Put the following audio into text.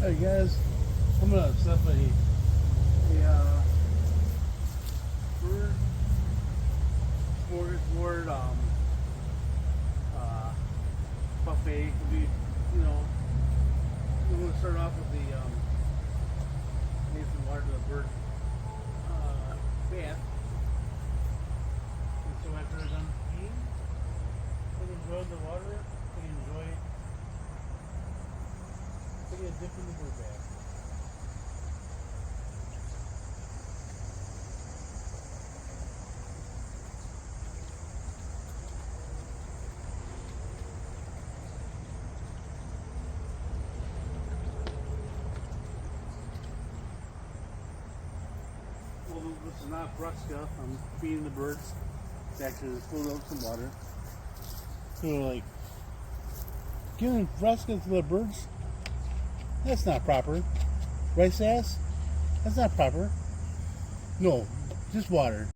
Alright guys, I'm gonna set up a bird smorgasbord buffet. Could be, you know, we're gonna start off with the need some water to the bird bath. And so after they're done peeing, they can enjoy the water, they can enjoy taking a dip in the bird bath. Well, this is not brush stuff. I'm feeding the birds. It's actually filled up some water. So like giving Fresca to the birds, that's not proper. Right, Sass? That's not proper. No, just water.